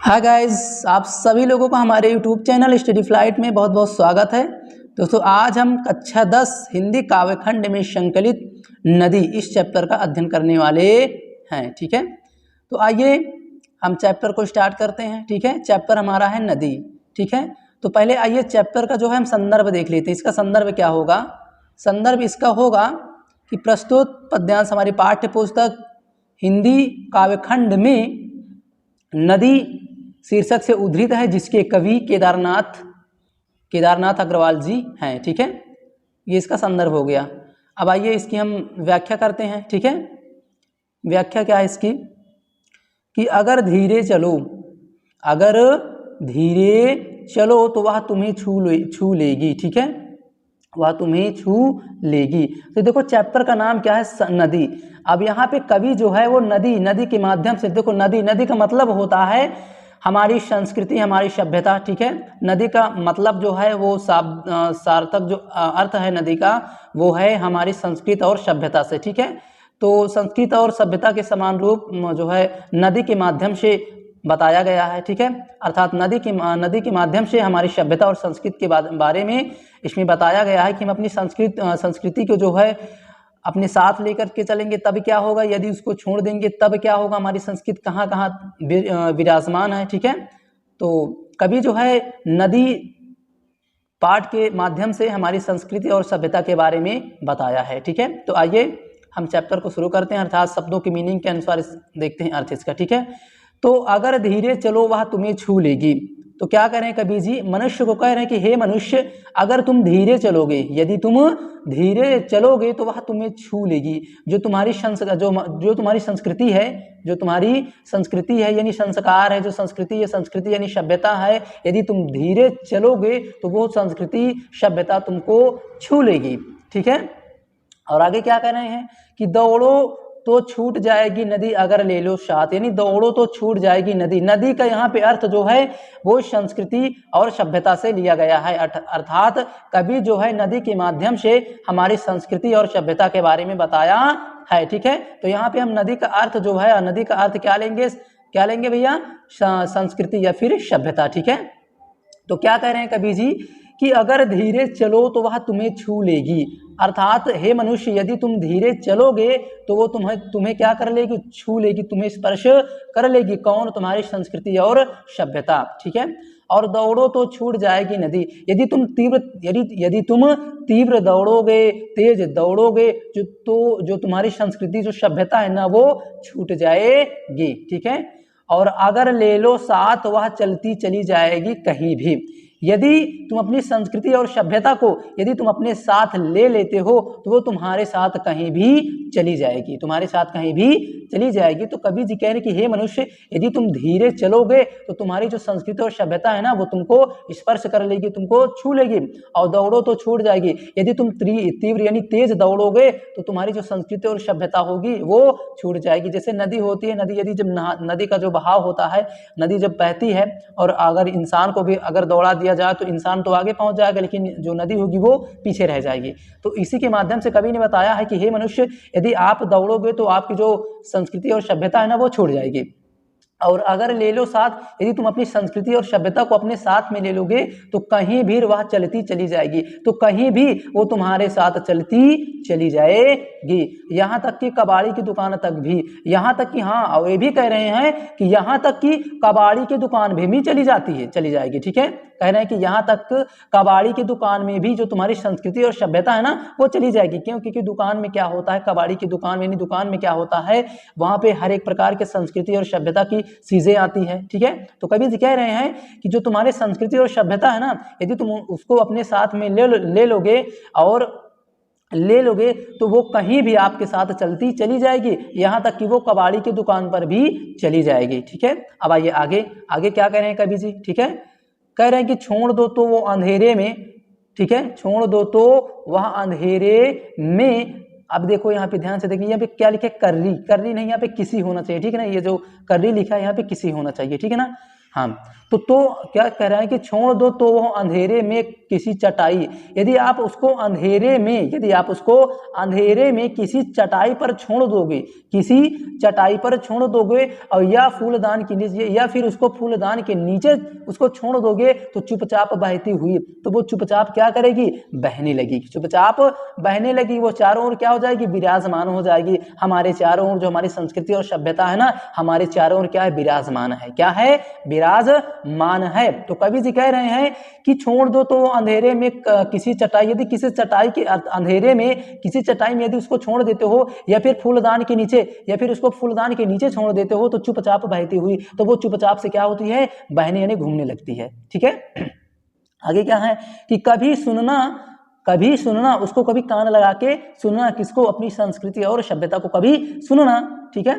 Hi guys, आप सभी लोगों का हमारे यूट्यूब चैनल स्टडी फ्लाइट में बहुत बहुत स्वागत है। दोस्तों, आज हम कक्षा 10 हिंदी काव्यखंड में संकलित नदी इस चैप्टर का अध्ययन करने वाले हैं। ठीक है, तो आइए हम चैप्टर को स्टार्ट करते हैं। ठीक है, चैप्टर हमारा है नदी। ठीक है, तो पहले आइए चैप्टर का जो है हम संदर्भ देख लेते हैं। इसका संदर्भ क्या होगा? संदर्भ इसका होगा कि प्रस्तुत पद्यांश हमारी पाठ्य पुस्तक हिंदी काव्यखंड में नदी शीर्षक से उद्धृत है, जिसके कवि केदारनाथ अग्रवाल जी हैं। ठीक है, ये इसका संदर्भ हो गया। अब आइए इसकी हम व्याख्या करते हैं। ठीक है, व्याख्या क्या है इसकी कि अगर धीरे चलो तो वह तुम्हें छू लेगी। ठीक है, वह तुम्हें छू लेगी। तो देखो चैप्टर का नाम क्या है? नदी। अब यहाँ पे कवि जो है वो नदी के माध्यम से, देखो नदी का मतलब होता है हमारी संस्कृति, हमारी सभ्यता। ठीक है, नदी का मतलब जो है वो सार्थक जो अर्थ है नदी का, वो है हमारी संस्कृति और सभ्यता से। ठीक है, तो संस्कृति और सभ्यता के समान रूप जो है नदी के माध्यम से बताया गया है। ठीक है, अर्थात नदी के माध्यम से हमारी सभ्यता और संस्कृति के बारे में इसमें बताया गया है कि हम अपनी संस्कृति को जो है अपने साथ लेकर के चलेंगे तब क्या होगा, यदि उसको छोड़ देंगे तब क्या होगा, हमारी संस्कृति कहाँ कहाँ विराजमान है। ठीक है, तो कवि जो है नदी पाठ के माध्यम से हमारी संस्कृति और सभ्यता के बारे में बताया है। ठीक है, तो आइए हम चैप्टर को शुरू करते हैं, अर्थात शब्दों के मीनिंग के अनुसार देखते हैं अर्थ इसका। ठीक है, तो अगर धीरे चलो वह तुम्हें छू लेगी, तो क्या कह रहे हैं कवि जी? मनुष्य को कह रहे हैं कि हे मनुष्य, अगर तुम धीरे चलोगे, यदि तुम धीरे चलोगे तो वह तुम्हें छू लेगी। जो तुम्हारी संस्कृति है, जो तुम्हारी संस्कृति है यानी संस्कार है, जो संस्कृति यानी सभ्यता है, यदि तुम धीरे चलोगे तो वो संस्कृति सभ्यता तुमको छू लेगी। ठीक है, और आगे क्या कह रहे हैं कि दौड़ो तो छूट जाएगी नदी अगर ले लो साथ, यानी दौड़ो तो छूट जाएगी नदी। नदी का यहाँ पे अर्थ जो है वो संस्कृति और सभ्यता से लिया गया है, अर्थात कवि जो है नदी के माध्यम से हमारी संस्कृति और सभ्यता के बारे में बताया है। ठीक है, तो यहाँ पे हम नदी का अर्थ जो है, नदी का अर्थ क्या लेंगे भैया? संस्कृति या फिर सभ्यता। ठीक है, तो क्या कह रहे हैं कवि जी कि अगर धीरे चलो तो वह तुम्हें छू लेगी, अर्थात हे मनुष्य, यदि तुम धीरे चलोगे तो वो तुम्हें क्या कर लेगी? छू लेगी, तुम्हें स्पर्श कर लेगी। कौन? तुम्हारी संस्कृति और सभ्यता। ठीक है, और दौड़ो तो छूट जाएगी नदी, यदि तुम तीव्र दौड़ोगे, तेज दौड़ोगे, जो तुम्हारी संस्कृति जो सभ्यता है ना वो छूट जाएगी। ठीक है, और अगर ले लो साथ वह चलती चली जाएगी कहीं भी। यदि तुम अपनी संस्कृति और सभ्यता को यदि तुम अपने साथ ले लेते हो तो वो तुम्हारे साथ कहीं भी चली जाएगी, तो कवि जी कह रहे कि हे मनुष्य, यदि तुम धीरे चलोगे तो तुम्हारी जो संस्कृति और सभ्यता है ना वो तुमको स्पर्श कर लेगी, तुमको छू लेगी। और दौड़ो तो छूट जाएगी, यदि तुम तीव्र यानी तेज दौड़ोगे तो तुम्हारी जो संस्कृति और सभ्यता होगी वो छूट जाएगी। जैसे नदी होती है, नदी का जो बहाव होता है, नदी जब बहती है और अगर इंसान को भी अगर दौड़ा दिया जाए तो इंसान तो आगे पहुंच जाएगा, लेकिन जो नदी होगी वो पीछे रह जाएगी। तो इसी के माध्यम से कवि ने बताया है कि हे मनुष्य, यदि आप दौड़ोगे तो आपकी जो संस्कृति और सभ्यता है ना वो छूट जाएगी। और अगर ले लो साथ, यदि तुम अपनी संस्कृति और सभ्यता को अपने साथ में ले लोगे तो कहीं भी वह चलती चली जाएगी, तो कहीं भी वो तुम्हारे साथ चलती चली जाएगी, यहाँ तक कि कबाड़ी की दुकान तक भी, यहाँ तक कि हाँ, और ये भी कह रहे हैं कि यहाँ तक कि कबाड़ी की दुकान भी चली जाएगी। ठीक है, कह रहे हैं कि यहाँ तक कबाड़ी की दुकान में भी जो तुम्हारी संस्कृति और सभ्यता है ना वो चली जाएगी। क्यों? क्योंकि दुकान में क्या होता है, कबाड़ी की दुकान में क्या होता है, वहां पे हर एक प्रकार के संस्कृति और सभ्यता की चीजें आती है। ठीक है, तो कवि जी कह रहे हैं कि जो तुम्हारे संस्कृति और सभ्यता है ना, यदि तुम उसको अपने साथ में ले लोगे तो वो कहीं भी आपके साथ चलती चली जाएगी, यहाँ तक कि वो कबाड़ी की दुकान पर भी चली जाएगी। ठीक है, अब आइए आगे क्या कह रहे हैं कवि जी? ठीक है, कह रहे हैं कि छोड़ दो तो वो अंधेरे में, ठीक है, छोड़ दो तो वह अंधेरे में। अब देखो यहाँ पे ध्यान से देखिए, यहाँ पे क्या लिखे? कर्री नहीं, यहाँ पे किसी होना चाहिए। ठीक है ना, ये जो कर्री लिखा है यहाँ पे किसी होना चाहिए। ठीक है ना, हाँ, तो क्या कह रहा है कि छोड़ दो तो वो अंधेरे में किसी चटाई, यदि आप उसको अंधेरे में किसी चटाई पर छोड़ दोगे, किसी चटाई पर छोड़ दोगे और या फूलदान के नीचे, या फिर उसको फूलदान के नीचे उसको छोड़ दोगे तो चुपचाप बहती हुई, तो वो चुपचाप क्या करेगी, बहने लगेगी, चुपचाप बहने लगी, वो चारों ओर क्या हो जाएगी, विराजमान हो जाएगी। हमारे चारों ओर जो हमारी संस्कृति और सभ्यता है ना, हमारे चारों ओर क्या है, विराजमान है, क्या है, विराजमान है। तो कवि जी कह रहे हैं कि छोड़ दो तो अंधेरे में किसी चटाई, यदि किसी चटाई के अंधेरे में किसी चटाई में यदि उसको छोड़ देते हो, या फिर फूलदान के नीचे, या फिर उसको फूलदान के नीचे छोड़ देते हो, तो चुपचाप बहती हुई, तो वो चुपचाप से क्या होती है, बहने यानी घूमने लगती है। ठीक है, आगे क्या है कि कभी सुनना, उसको कभी कान लगा के सुनना, किसको, अपनी संस्कृति और सभ्यता को कभी सुनना। ठीक है,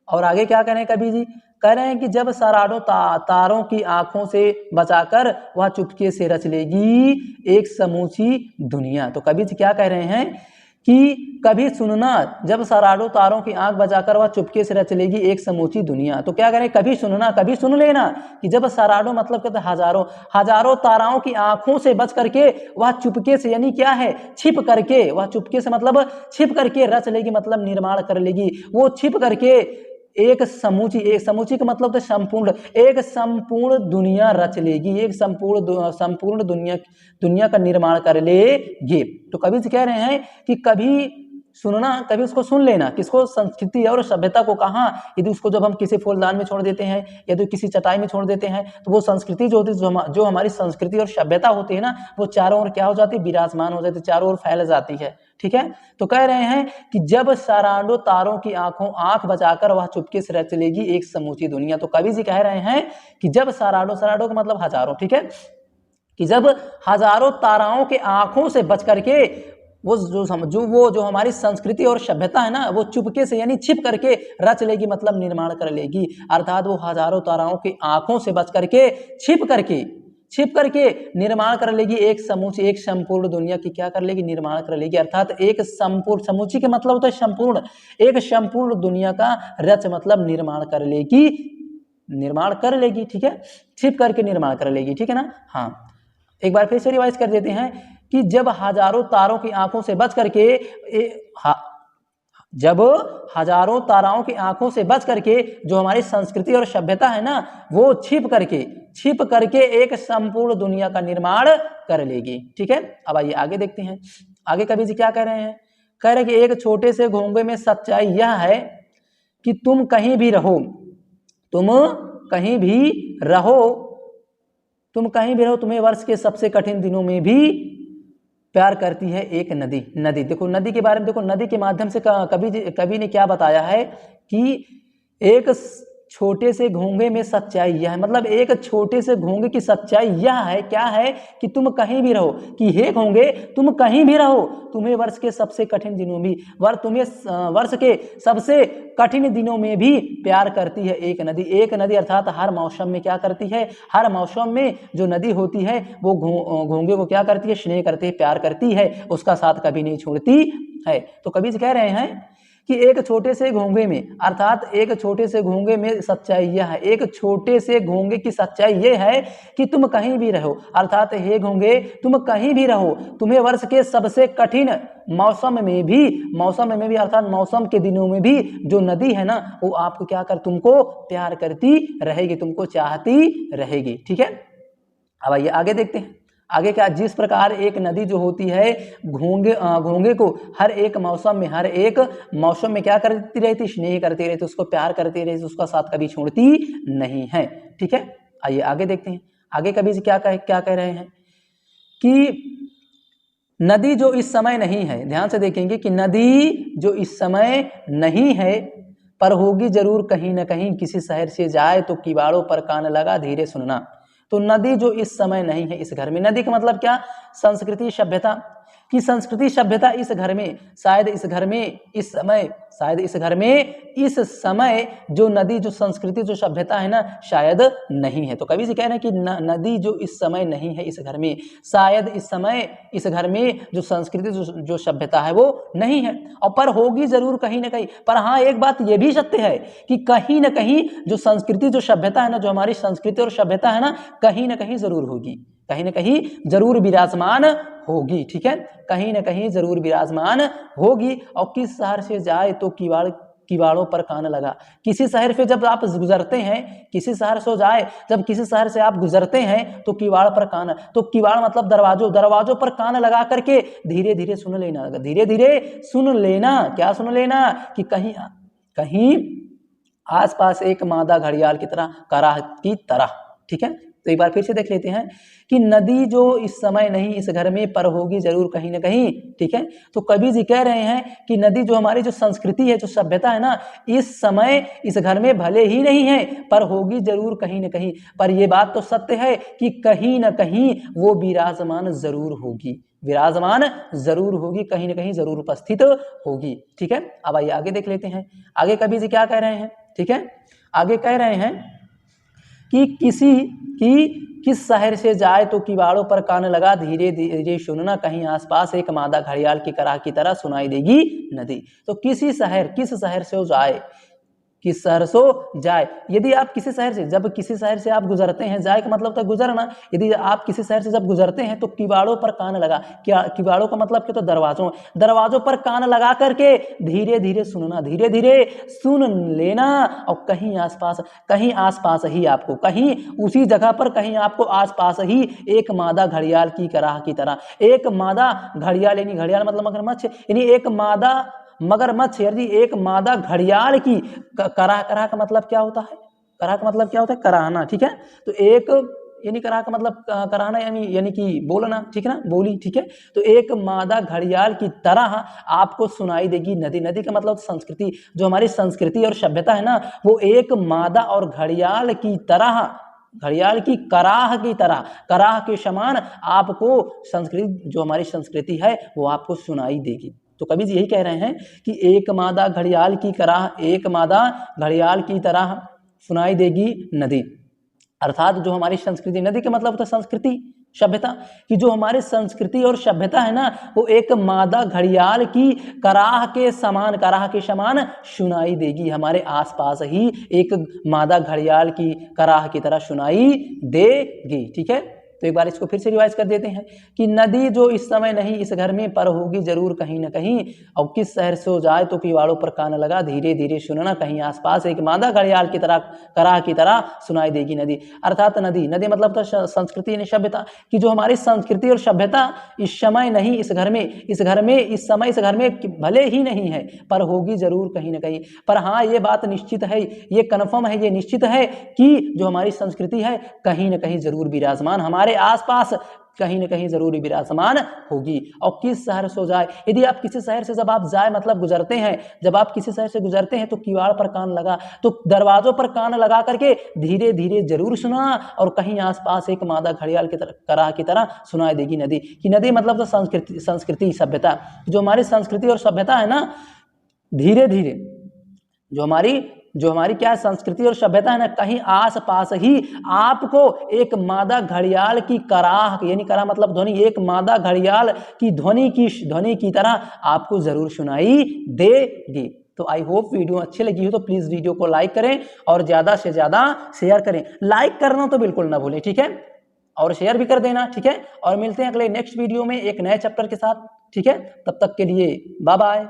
और आगे क्या कह रहे हैं कवि जी, कह रहे हैं कि जब सराडो तारों की आंखों से बचाकर वह चुपके से रच लेगी एक समूची दुनिया। तो कवि जी क्या कह रहे हैं कि कभी सुनना, जब सराडो तारों की आंख बचाकर वह चुपके से रच लेगी एक समूची दुनिया। तो क्या करें, कभी सुनना, कभी सुन लेना कि जब सराडो मतलब कहते हजारों ताराओं की आंखों से बच करके वह चुपके से, यानी क्या है, छिप करके, वह चुपके से मतलब छिप करके, रच लेगी मतलब निर्माण कर लेगी, वो छिप करके एक समूची का मतलब तो संपूर्ण, एक संपूर्ण दुनिया रच लेगी, एक संपूर्ण दुनिया का निर्माण कर लेगी। तो कवि जी कह रहे हैं कि कभी सुनना, कभी उसको सुन लेना, किसको, संस्कृति और सभ्यता को। कहाँ, यदि उसको जब हम किसी फूलदान में छोड़ देते हैं, यदि किसी चटाई में छोड़ देते हैं, तो वो संस्कृति जो होती है, जो हमारी संस्कृति और सभ्यता होती है ना, वो चारों ओर क्या हो जाती है, विराजमान हो जाती है, चारों ओर फैल जाती है। ठीक है, तो कह रहे हैं कि जब सराडो तारों की आंख बचाकर वह चुपके से रच लेगी एक समूची दुनिया। तो कवि जी कह रहे हैं कि जब सराडो का मतलब हजारों, ठीक है, कि जब हजारों ताराओं के आंखों से बच करके वो जो हमारी संस्कृति और सभ्यता है ना, वो चुपके से यानी छिप करके रच लेगी मतलब निर्माण कर लेगी, अर्थात वो हजारों ताराओं की आंखों से बच करके छिप करके निर्माण कर लेगी एक संपूर्ण दुनिया की, क्या कर लेगी, निर्माण कर लेगी, अर्थात एक संपूर्ण, समूची के मतलब होता है संपूर्ण, एक संपूर्ण दुनिया का रच मतलब निर्माण कर लेगी। ठीक है, छिप करके निर्माण कर लेगी। ठीक है ना, हाँ, एक बार फिर से रिवाइज कर देते हैं कि जब हजारों तारों की आंखों से बच करके जब हजारों ताराओं की आंखों से बच करके जो हमारी संस्कृति और सभ्यता है ना, वो छिप करके एक संपूर्ण दुनिया का निर्माण कर लेगी। ठीक है, अब आइए आगे देखते हैं, आगे कवि जी क्या कह रहे हैं, कह रहे हैं कि एक छोटे से घोंघे में सच्चाई यह है कि तुम कहीं भी रहो, तुम्हें वर्ष के सबसे कठिन दिनों में भी प्यार करती है एक नदी। देखो नदी के बारे में, देखो नदी के माध्यम से कवि ने क्या बताया है कि एक छोटे से घोंघे में सच्चाई यह है, मतलब एक छोटे से घोंघे की सच्चाई यह है, क्या है, कि तुम कहीं भी रहो, कि हे घोंघे तुम कहीं भी रहो, तुम्हें वर्ष के सबसे कठिन दिनों में, तुम्हें वर्ष के सबसे कठिन दिनों में भी प्यार करती है एक नदी अर्थात हर मौसम में क्या करती है, हर मौसम में जो नदी होती है वो घोंघे को क्या करती है, स्नेह करती है, प्यार करती है, उसका साथ कभी नहीं छोड़ती है। तो कवि कह रहे हैं कि एक छोटे से घोंघे में, अर्थात एक छोटे से घोंघे में सच्चाई यह है, एक छोटे से घोंघे की सच्चाई यह है कि तुम कहीं भी रहो, अर्थात हे घोंघे तुम कहीं भी रहो, तुम्हें वर्ष के सबसे कठिन मौसम में भी अर्थात मौसम के दिनों में भी जो नदी है ना, वो आपको क्या कर, तुमको प्यार करती रहेगी, तुमको चाहती रहेगी। ठीक है, अब आइए आगे देखते हैं, आगे क्या, जिस प्रकार एक नदी जो होती है घोंघे को हर एक मौसम में क्या करती रहती, स्नेह करती रहती, उसको प्यार करती रहती, उसका साथ कभी छोड़ती नहीं है। ठीक है, आइए आगे देखते हैं, आगे कवि जी क्या कह रहे हैं कि नदी जो इस समय नहीं है, ध्यान से देखेंगे कि नदी जो इस समय नहीं है पर होगी जरूर कहीं ना कहीं, किसी शहर से जाए तो किवाड़ों पर कान लगा धीरे सुनना। तो नदी जो इस समय नहीं है इस घर में, नदी का मतलब क्या, संस्कृति सभ्यता की, संस्कृति सभ्यता इस घर में, शायद इस घर में इस समय शायद इस घर में इस समय जो नदी, जो संस्कृति, जो सभ्यता है ना, शायद नहीं है। तो कवि जी कह रहे हैं कि नदी जो इस समय नहीं है इस घर में, शायद इस समय इस घर में जो संस्कृति, जो सभ्यता है वो नहीं है, और पर होगी जरूर कहीं ना कहीं। पर हाँ, एक बात ये भी सत्य है कि कहीं ना कहीं जो संस्कृति, जो सभ्यता है ना, जो हमारी संस्कृति और सभ्यता है ना, कहीं ना कहीं जरूर होगी, कहीं ना कहीं जरूर विराजमान होगी। ठीक है, कहीं ना कहीं जरूर विराजमान होगी। और किस शहर से जाए तो किवाड़ों पर कान लगा। किसी शहर से जब आप गुजरते हैं, किसी शहर से जाए, जब किसी शहर से आप गुजरते हैं तो किवाड़ पर कान, तो किवाड़ मतलब दरवाजों पर कान लगा करके धीरे धीरे सुन लेना, धीरे धीरे सुन लेना। क्या सुन लेना? कि कहीं आसपास एक मादा घड़ियाल की तरह, कराह की तरह। ठीक है, तो एक बार फिर से देख लेते हैं कि नदी जो इस समय नहीं इस घर में, पर होगी जरूर कहीं ना कहीं। ठीक है, तो कवि जी कह रहे हैं कि नदी जो हमारी जो संस्कृति है, जो सभ्यता है ना, इस समय इस घर में भले ही नहीं है, पर होगी जरूर कहीं ना कहीं। पर यह बात तो सत्य है कि कहीं ना कहीं वो विराजमान जरूर होगी, विराजमान जरूर होगी, कहीं ना कहीं जरूर उपस्थित होगी। ठीक है, अब आइए आगे देख लेते हैं। आगे कवि जी क्या कह रहे हैं? ठीक है, आगे कह रहे हैं कि किस शहर से जाए तो किवाड़ों पर कान लगा, धीरे धीरे सुनना, कहीं आसपास एक मादा घड़ियाल की कराह की तरह सुनाई देगी नदी। तो किस शहर से जाए, किस शहर से जाए। यदि आप किसी शहर से, जब किसी शहर से आप गुजरते हैं, जाए का मतलब था गुजरना, यदि आप किसी शहर से जब गुजरते हैं तो किवाड़ों पर कान लगा। क्या किवाड़ों का मतलब क्या? तो दरवाजों पर कान लगा करके धीरे धीरे सुनना, धीरे धीरे सुन लेना। और कहीं आसपास ही आपको, कहीं उसी जगह पर, कहीं आपको आसपास ही एक मादा घड़ियाल की कराह की तरह, एक मादा घड़ियाल, यानी घड़ियाल मतलब मगरमच्छ, यानी एक मादा मगरमच्छ, यदि एक मादा घड़ियाल की कराह का मतलब क्या होता है? कराह का मतलब क्या होता है? कराहना। ठीक है, तो एक, यानी कराह का मतलब कराहना, यानी कि बोलना। ठीक है ना, बोली। ठीक है, तो एक मादा घड़ियाल की तरह आपको सुनाई देगी नदी। नदी का मतलब संस्कृति, जो हमारी संस्कृति और सभ्यता है ना, वो एक मादा और घड़ियाल की तरह, घड़ियाल की कराह की तरह, कराह के समान आपको संस्कृति, जो हमारी संस्कृति है वो आपको सुनाई देगी। तो कवि जी यही कह रहे हैं कि एक मादा घड़ियाल की कराह, एक मादा घड़ियाल की तरह सुनाई देगी नदी। अर्थात जो हमारी संस्कृति, नदी का मतलब होता है संस्कृति, सभ्यता, कि जो हमारी संस्कृति और सभ्यता है ना, वो एक मादा घड़ियाल की कराह के समान सुनाई देगी। हमारे आसपास ही एक मादा घड़ियाल की कराह की तरह सुनाई देगी। ठीक है, तो एक बार इसको फिर से रिवाइज कर देते हैं कि नदी जो इस समय नहीं इस घर में, पर होगी जरूर कहीं ना कहीं। और किस शहर से जाए तो किवाड़ों पर कान लगा, धीरे धीरे सुनना, कहीं आसपास एक मादा घड़ियाल की तरह, कराह की तरह सुनाई देगी नदी। अर्थात नदी मतलब तो संस्कृति यानी सभ्यता, कि जो हमारी संस्कृति और सभ्यता इस समय नहीं इस घर में, इस समय इस घर में भले ही नहीं है, पर होगी जरूर कहीं ना कहीं। पर हाँ, ये बात निश्चित है, ये कन्फर्म है, ये निश्चित है कि जो हमारी संस्कृति है कहीं ना कहीं जरूर विराजमान, हमारे आसपास कहीं ना कहीं जरूर विराजमान होगी। और किस शहर से जाए, यदि आप किसी शहर से जब आप जाए मतलब गुजरते हैं, जब आप किसी शहर से गुजरते हैं तो किवाड़ पर कान लगा, तो दरवाजों पर कान लगा करके धीरे धीरे जरूर सुना, और कहीं आसपास एक मादा घड़ियाल की तरह, कराह की तरह सुनाई देगी नदी। कि नदी मतलब तो संस्कृति सभ्यता, जो हमारी संस्कृति और सभ्यता है ना, धीरे धीरे जो हमारी क्या संस्कृति और सभ्यता है ना, कहीं आसपास ही आपको एक मादा घड़ियाल की कराह, यानी कराह मतलब ध्वनि, एक मादा घड़ियाल की ध्वनि की तरह आपको जरूर सुनाई देगी। तो आई होप वीडियो अच्छी लगी हो तो प्लीज वीडियो को लाइक करें और ज्यादा से ज्यादा शेयर करें। लाइक करना तो बिल्कुल ना भूलें, ठीक है, और शेयर भी कर देना। ठीक है, और मिलते हैं अगले नेक्स्ट वीडियो में एक नए चैप्टर के साथ। ठीक है, तब तक के लिए बाय बाय।